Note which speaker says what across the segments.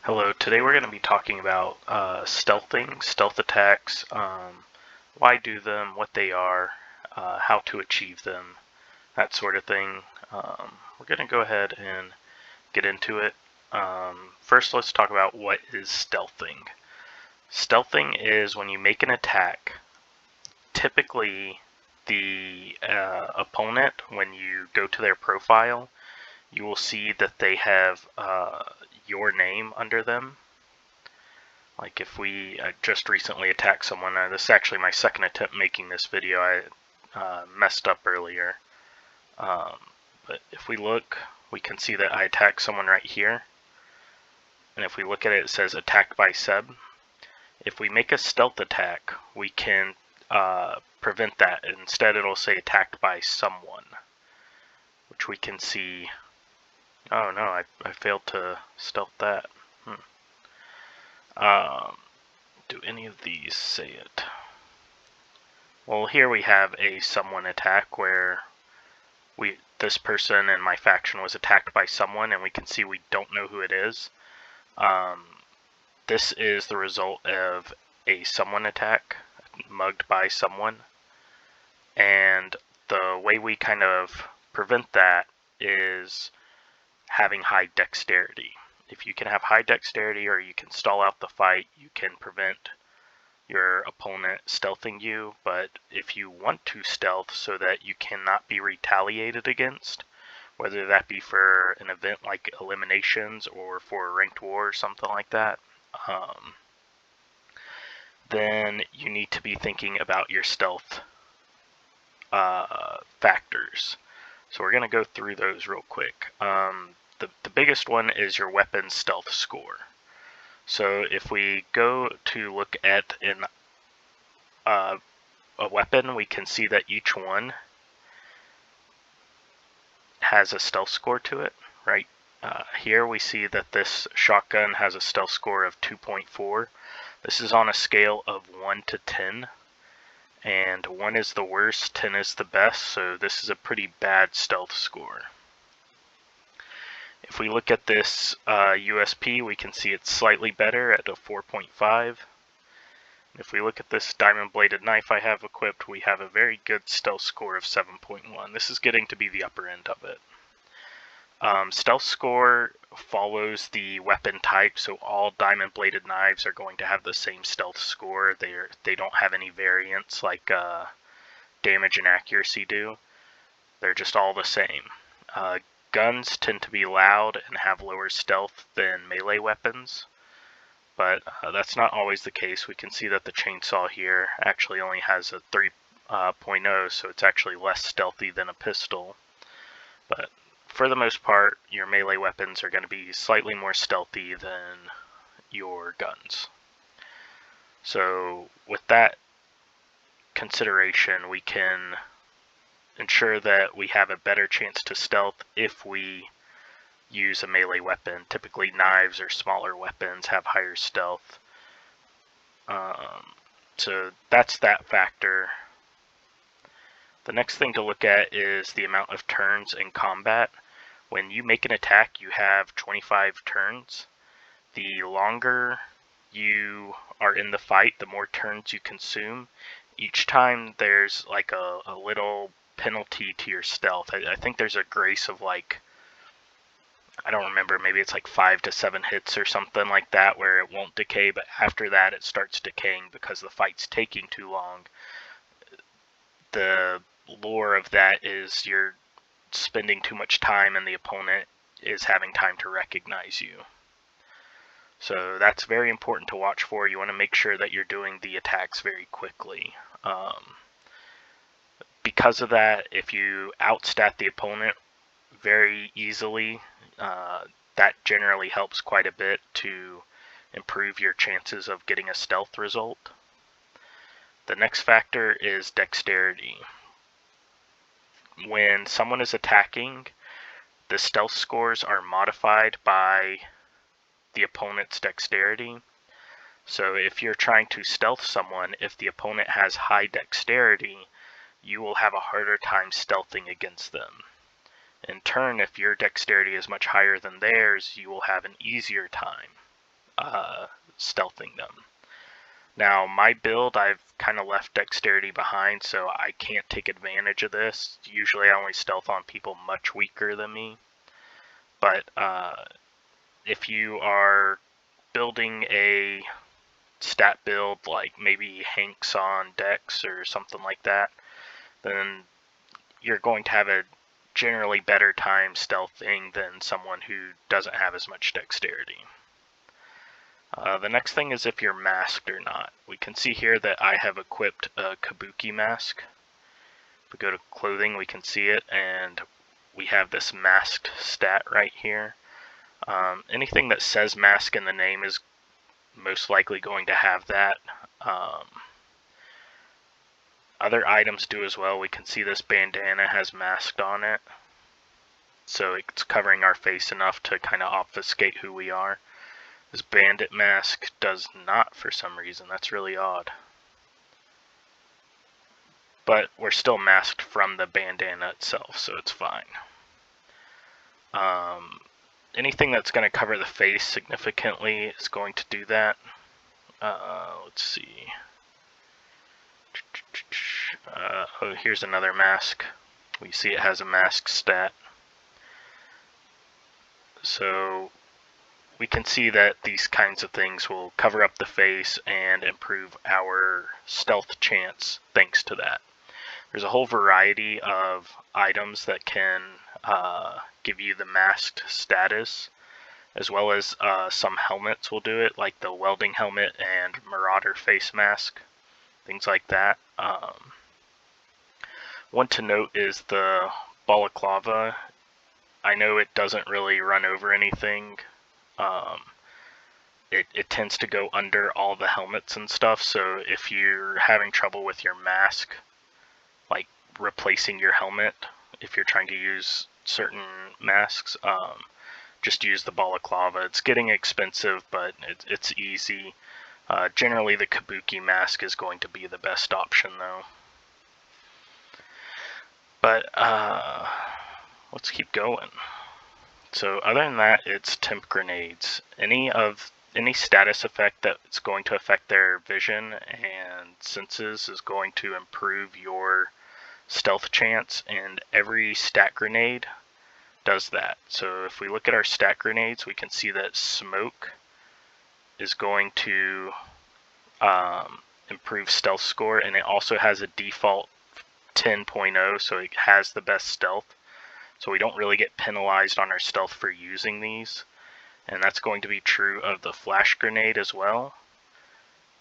Speaker 1: Hello, today we're going to be talking about stealthing, stealth attacks, why do them, what they are, how to achieve them, that sort of thing. We're going to go ahead and get into it. First, let's talk about what is stealthing. Stealthing is when you make an attack. Typically, the opponent, when you go to their profile, you will see that they have your name under them. Like if we just recently attacked someone, this is actually my second attempt making this video. I messed up earlier. But if we look, we can see that I attacked someone right here. And if we look at it, it says attacked by Seb. If we make a stealth attack, we can prevent that. Instead, it'll say attacked by someone, which we can see. Oh no, I failed to stealth that. Do any of these say it? Well, here we have a someone attack where this person in my faction was attacked by someone, and we can see we don't know who it is. This is the result of a someone attack, mugged by someone. And the way we kind of prevent that is having high dexterity. If you can have high dexterity or you can stall out the fight, you can prevent your opponent stealthing you. But if you want to stealth so that you cannot be retaliated against, whether that be for an event like eliminations or for a ranked war or something like that, then you need to be thinking about your stealth factors. So we're going to go through those real quick. The biggest one is your weapon stealth score. So if we go to look at a weapon, we can see that each one has a stealth score to it, right? Here we see that this shotgun has a stealth score of 2.4. This is on a scale of 1 to 10, and 1 is the worst, 10 is the best, so this is a pretty bad stealth score. If we look at this USP, we can see it's slightly better at a 4.5. If we look at this diamond bladed knife I have equipped, we have a very good stealth score of 7.1. This is getting to be the upper end of it. Stealth score follows the weapon type, so all diamond bladed knives are going to have the same stealth score. They don't have any variance like damage and accuracy do. They're just all the same. Guns tend to be loud and have lower stealth than melee weapons, but that's not always the case. We can see that the chainsaw here actually only has a 3.0, so it's actually less stealthy than a pistol. But for the most part, your melee weapons are going to be slightly more stealthy than your guns. So with that consideration, we can ensure that we have a better chance to stealth if we use a melee weapon. Typically knives or smaller weapons have higher stealth. So that's that factor. The next thing to look at is the amount of turns in combat. When you make an attack, you have 25 turns. The longer you are in the fight, the more turns you consume. Each time there's like a little penalty to your stealth. I think there's a grace of like, I don't remember, maybe it's like 5 to 7 hits or something like that where it won't decay, but after that it starts decaying because the fight's taking too long. The lore of that is you're spending too much time and the opponent is having time to recognize you. So that's very important to watch for. You want to make sure that you're doing the attacks very quickly. Because of that, if you outstat the opponent very easily, that generally helps quite a bit to improve your chances of getting a stealth result. The next factor is dexterity. When someone is attacking, the stealth scores are modified by the opponent's dexterity. So if you're trying to stealth someone, if the opponent has high dexterity, you will have a harder time stealthing against them. In turn, if your dexterity is much higher than theirs, you will have an easier time. stealthing them. Now, my build, I've kind of left dexterity behind, so I can't take advantage of this. Usually I only stealth on people much weaker than me. But if you are building a stat build, like maybe Hank's on Dex or something like that, then you're going to have a generally better time stealthing than someone who doesn't have as much dexterity. The next thing is if you're masked or not. We can see here that I have equipped a kabuki mask. If we go to clothing, we can see it, and we have this masked stat right here. Anything that says mask in the name is most likely going to have that. Other items do as well. We can see this bandana has masked on it, so it's covering our face enough to kind of obfuscate who we are. This bandit mask does not for some reason. That's really odd. But we're still masked from the bandana itself, so it's fine. Anything that's going to cover the face significantly is going to do that. Let's see. Oh, here's another mask. We see it has a mask stat. So we can see that these kinds of things will cover up the face and improve our stealth chance thanks to that. There's a whole variety of items that can give you the masked status, as well as some helmets will do it, like the welding helmet and marauder face mask, things like that. One to note is the balaclava. I know it doesn't really run over anything. It tends to go under all the helmets and stuff, so if you're having trouble with your mask, like replacing your helmet, if you're trying to use certain masks, just use the balaclava. It's getting expensive, but it's easy. Generally, the kabuki mask is going to be the best option, though. But let's keep going. So other than that, it's temp grenades. Any status effect that's going to affect their vision and senses is going to improve your stealth chance, and every stat grenade does that. So if we look at our stat grenades, we can see that smoke is going to improve stealth score, and it also has a default 10.0, so it has the best stealth. So we don't really get penalized on our stealth for using these. And that's going to be true of the flash grenade as well.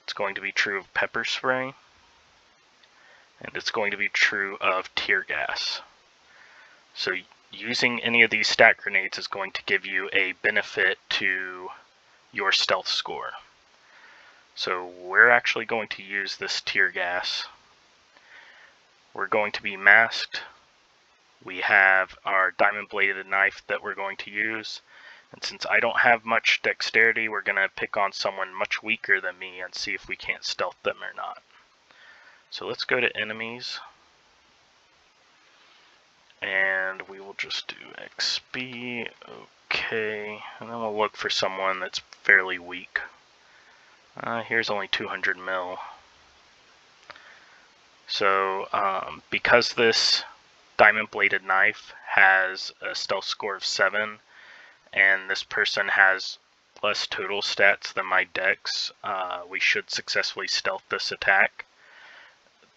Speaker 1: It's going to be true of pepper spray. And it's going to be true of tear gas. So using any of these stat grenades is going to give you a benefit to your stealth score. So we're actually going to use this tear gas. We're going to be masked. We have our diamond bladed knife that we're going to use. And since I don't have much dexterity, we're going to pick on someone much weaker than me and see if we can't stealth them or not. So let's go to enemies. And we will just do XP. Okay. And then we'll look for someone that's fairly weak. Here's only 200 mil. So because this diamond bladed knife has a stealth score of 7, and this person has less total stats than my dex, we should successfully stealth this attack.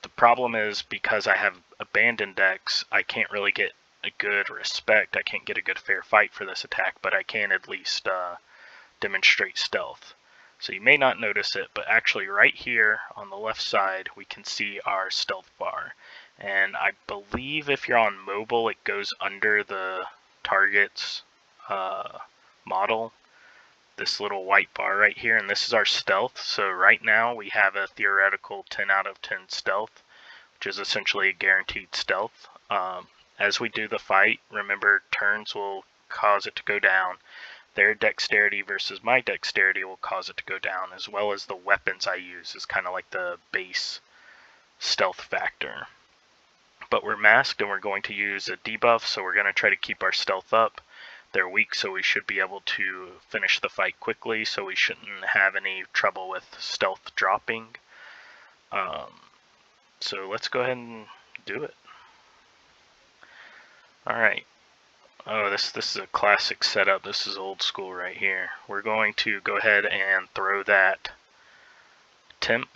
Speaker 1: The problem is, because I have abandoned dex, I can't really get a good respect. I can't get a good fair fight for this attack, but I can at least demonstrate stealth. So you may not notice it, but actually right here on the left side we can see our stealth bar. And I believe if you're on mobile, it goes under the target's model, this little white bar right here, and this is our stealth. So right now we have a theoretical 10 out of 10 stealth, which is essentially a guaranteed stealth. As we do the fight, remember, turns will cause it to go down. Their dexterity versus my dexterity will cause it to go down, as well as the weapons I use is kind of like the base stealth factor. But we're masked and we're going to use a debuff, so we're going to try to keep our stealth up. they're weak, so we should be able to finish the fight quickly, so we shouldn't have any trouble with stealth dropping. So let's go ahead and do it. Alright. Oh, this is a classic setup. This is old school right here. We're going to go ahead and throw that temp,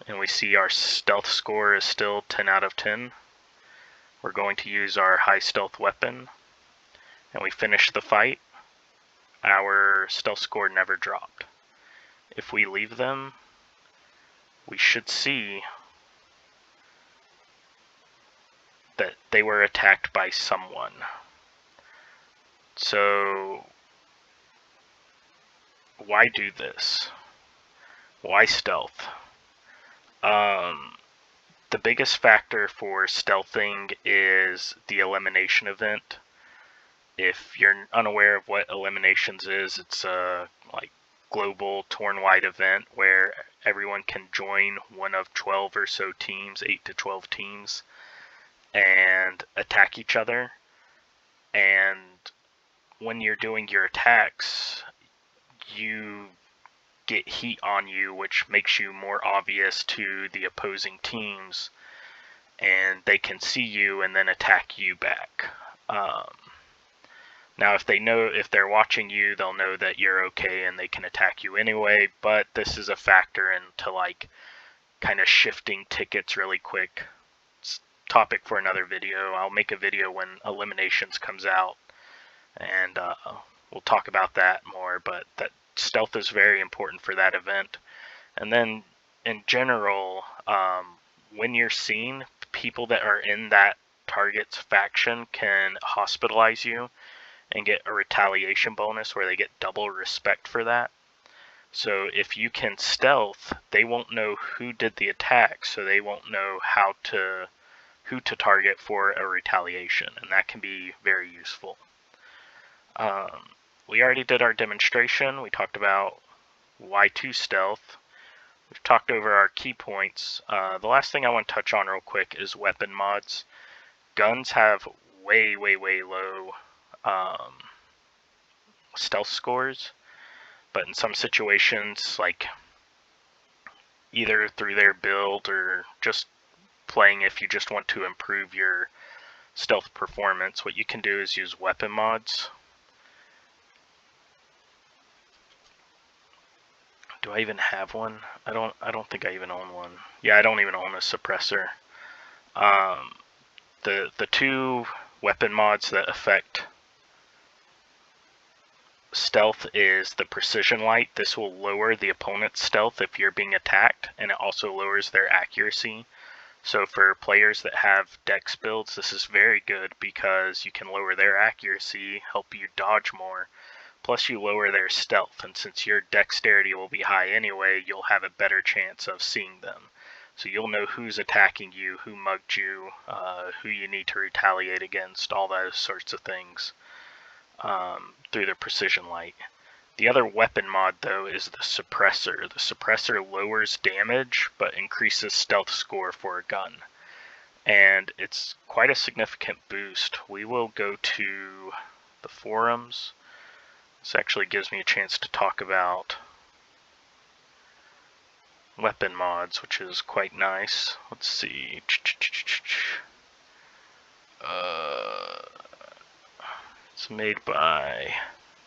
Speaker 1: and we see our stealth score is still 10 out of 10. We're going to use our high stealth weapon, and we finish the fight. Our stealth score never dropped. If we leave them, we should see that they were attacked by someone. So why do this? Why stealth? The biggest factor for stealthing is the elimination event. If you're unaware of what eliminations is, it's a like global torn wide event where everyone can join one of 12 or so teams, 8 to 12 teams, and attack each other. And when you're doing your attacks, you get heat on you, which makes you more obvious to the opposing teams, and they can see you and then attack you back. Now, if they're watching you, they'll know that you're okay and they can attack you anyway, but this is a factor into like kind of shifting tickets really quick. It's a topic for another video. I'll make a video when eliminations comes out, and we'll talk about that more, but that stealth is very important for that event. And then in general, when you're seen, people that are in that target's faction can hospitalize you and get a retaliation bonus where they get double respect for that. So if you can stealth, they won't know who did the attack, so they won't know who to target for a retaliation, and that can be very useful. We already did our demonstration. We talked about why to stealth. We've talked over our key points. The last thing I want to touch on real quick is weapon mods. Guns have way low stealth scores, but in some situations, like either through their build or just playing, if you just want to improve your stealth performance, what you can do is use weapon mods. Do I even have one? I don't think I even own one. Yeah, I don't even own a suppressor. The two weapon mods that affect stealth is the precision light. This will lower the opponent's stealth if you're being attacked, and it also lowers their accuracy. So for players that have dex builds, this is very good because you can lower their accuracy, help you dodge more, plus you lower their stealth, and since your dexterity will be high anyway, you'll have a better chance of seeing them. So you'll know who's attacking you, who mugged you, who you need to retaliate against, all those sorts of things through the precision light. The other weapon mod, though, is the Suppressor. The Suppressor lowers damage, but increases stealth score for a gun. And it's quite a significant boost. We will go to the forums. This actually gives me a chance to talk about weapon mods, which is quite nice. Let's see. It's made by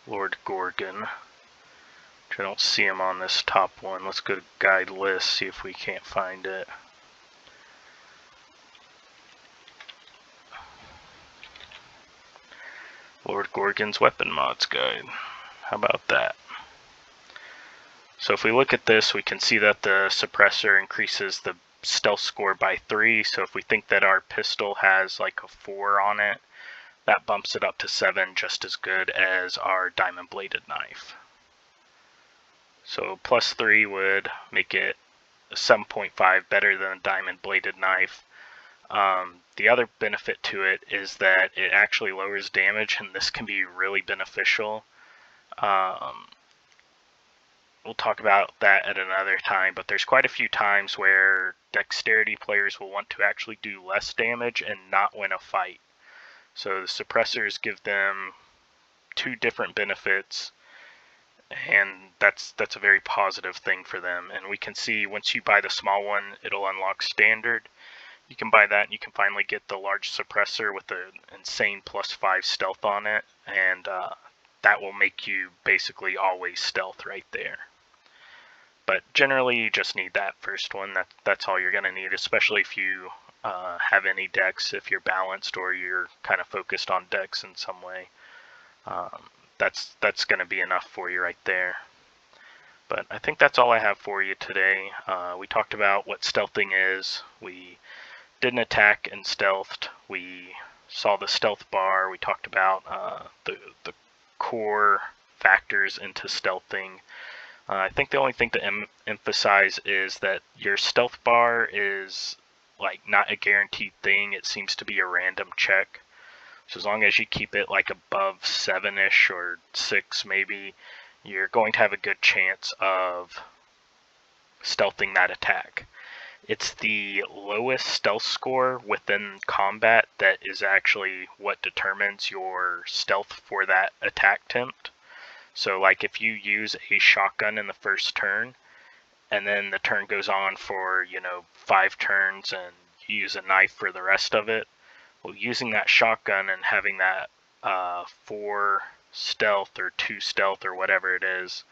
Speaker 1: Lord Gorgon, which I don't see him on this top one. Let's go to guide list, see if we can't find it. Lord Gorgon's weapon mods guide. How about that? So if we look at this, we can see that the suppressor increases the stealth score by 3. So if we think that our pistol has like a 4 on it, that bumps it up to 7, just as good as our diamond bladed knife. So plus 3 would make it 7.5 better than a diamond bladed knife. The other benefit to it is that it actually lowers damage, and this can be really beneficial. We'll talk about that at another time, but there's quite a few times where dexterity players will want to actually do less damage and not win a fight. So the suppressors give them two different benefits, and that's a very positive thing for them. And we can see once you buy the small one, it'll unlock standard. You can buy that and you can finally get the large suppressor with the insane +5 stealth on it, and that will make you basically always stealth right there. But generally you just need that first one. That's all you're going to need, especially if you have any decks, if you're balanced or you're kind of focused on decks in some way. That's going to be enough for you right there. But I think that's all I have for you today. We talked about what stealthing is. We did an attack and stealthed. We saw the stealth bar. We talked about the core factors into stealthing. I think the only thing to emphasize is that your stealth bar is like not a guaranteed thing. It seems to be a random check. So as long as you keep it like above 7-ish or 6 maybe, you're going to have a good chance of stealthing that attack. It's the lowest stealth score within combat that is actually what determines your stealth for that attack attempt. So like if you use a shotgun in the first turn, and then the turn goes on for, 5 turns, and you use a knife for the rest of it, well, using that shotgun and having that 4 stealth or 2 stealth or whatever it is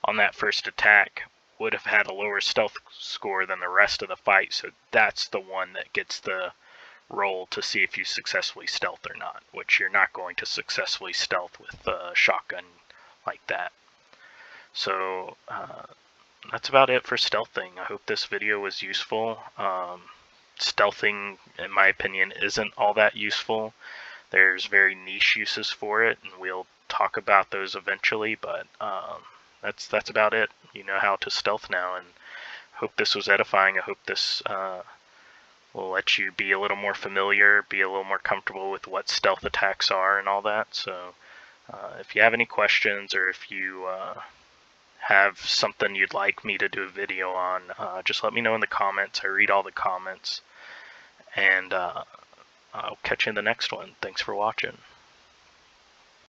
Speaker 1: on that first attack would have had a lower stealth score than the rest of the fight. So that's the one that gets the roll to see if you successfully stealth or not, which you're not going to successfully stealth with a shotgun like that. So that's about it for stealthing. I hope this video was useful. Stealthing, in my opinion, isn't all that useful. There's very niche uses for it, and we'll talk about those eventually, but that's about it. You know how to stealth now, and hope this was edifying. I hope this will let you be a little more familiar, be a little more comfortable with what stealth attacks are and all that. So if you have any questions, or if you have something you'd like me to do a video on, just let me know in the comments. I read all the comments, and I'll catch you in the next one. Thanks for watching.